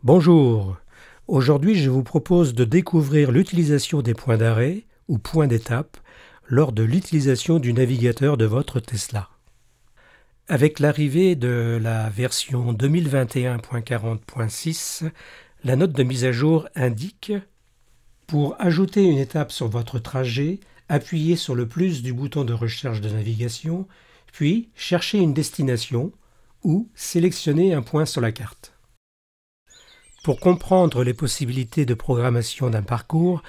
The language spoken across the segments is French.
Bonjour, aujourd'hui je vous propose de découvrir l'utilisation des points d'arrêt ou points d'étape lors de l'utilisation du navigateur de votre Tesla. Avec l'arrivée de la version 2021.40.6, la note de mise à jour indique « Pour ajouter une étape sur votre trajet, appuyez sur le plus du bouton de recherche de navigation, puis cherchez une destination ou sélectionnez un point sur la carte. » Pour comprendre les possibilités de programmation d'un parcours,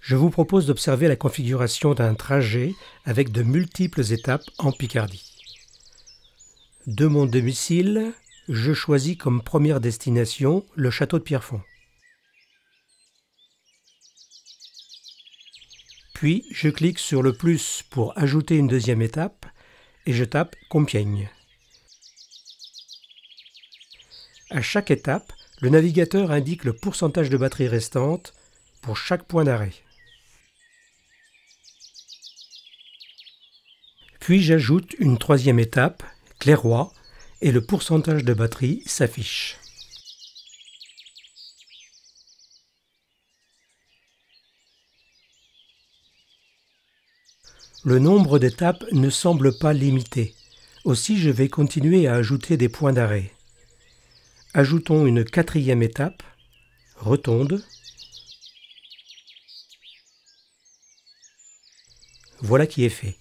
je vous propose d'observer la configuration d'un trajet avec de multiples étapes en Picardie. De mon domicile, je choisis comme première destination le château de Pierrefonds. Puis, je clique sur le plus pour ajouter une deuxième étape et je tape Compiègne. À chaque étape, le navigateur indique le pourcentage de batterie restante pour chaque point d'arrêt. Puis j'ajoute une troisième étape, Clairoy, et le pourcentage de batterie s'affiche. Le nombre d'étapes ne semble pas limité. Aussi, je vais continuer à ajouter des points d'arrêt. Ajoutons une quatrième étape, Rotonde. Voilà qui est fait.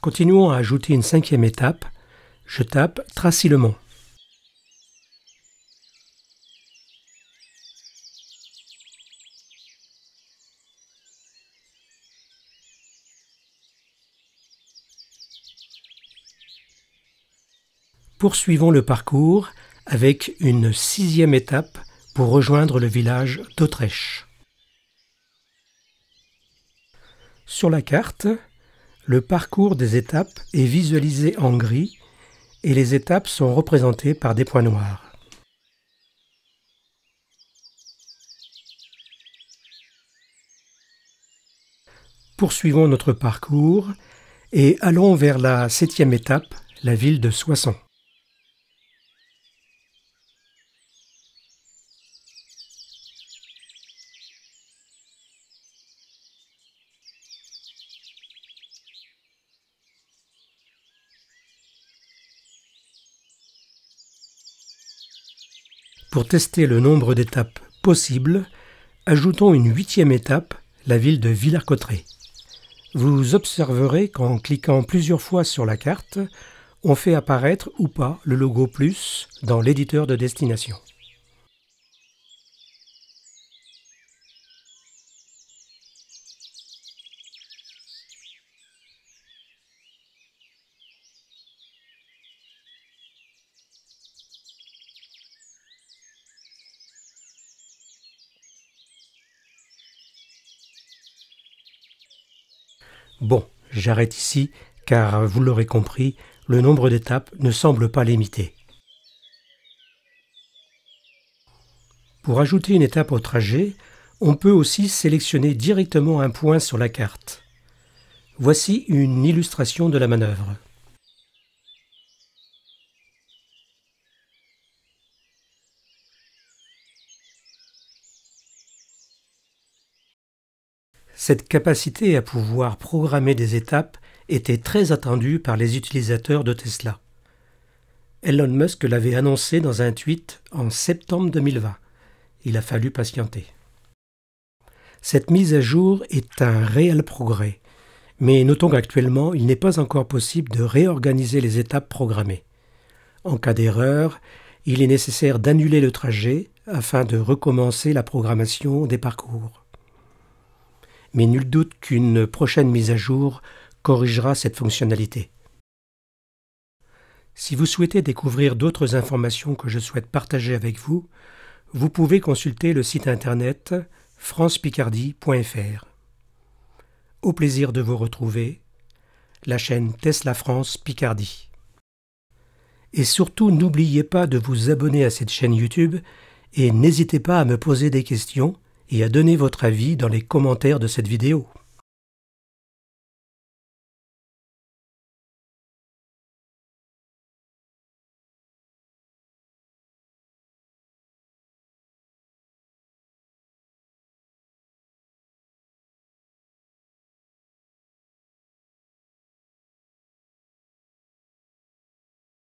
Continuons à ajouter une cinquième étape. Je tape Tracy-le-Mont. Poursuivons le parcours avec une sixième étape pour rejoindre le village d'Autrèche. Sur la carte, le parcours des étapes est visualisé en gris et les étapes sont représentées par des points noirs. Poursuivons notre parcours et allons vers la septième étape, la ville de Soissons. Pour tester le nombre d'étapes possibles, ajoutons une huitième étape, la ville de Villers-Cotterêts. Vous observerez qu'en cliquant plusieurs fois sur la carte, on fait apparaître ou pas le logo plus dans l'éditeur de destination. Bon, j'arrête ici car, vous l'aurez compris, le nombre d'étapes ne semble pas limité. Pour ajouter une étape au trajet, on peut aussi sélectionner directement un point sur la carte. Voici une illustration de la manœuvre. Cette capacité à pouvoir programmer des étapes était très attendue par les utilisateurs de Tesla. Elon Musk l'avait annoncé dans un tweet en septembre 2020. Il a fallu patienter. Cette mise à jour est un réel progrès, mais notons qu'actuellement, il n'est pas encore possible de réorganiser les étapes programmées. En cas d'erreur, il est nécessaire d'annuler le trajet afin de recommencer la programmation des parcours. Mais nul doute qu'une prochaine mise à jour corrigera cette fonctionnalité. Si vous souhaitez découvrir d'autres informations que je souhaite partager avec vous, vous pouvez consulter le site internet francepicardie.fr. Au plaisir de vous retrouver, la chaîne Tesla France Picardie. Et surtout, n'oubliez pas de vous abonner à cette chaîne YouTube et n'hésitez pas à me poser des questions et à donner votre avis dans les commentaires de cette vidéo.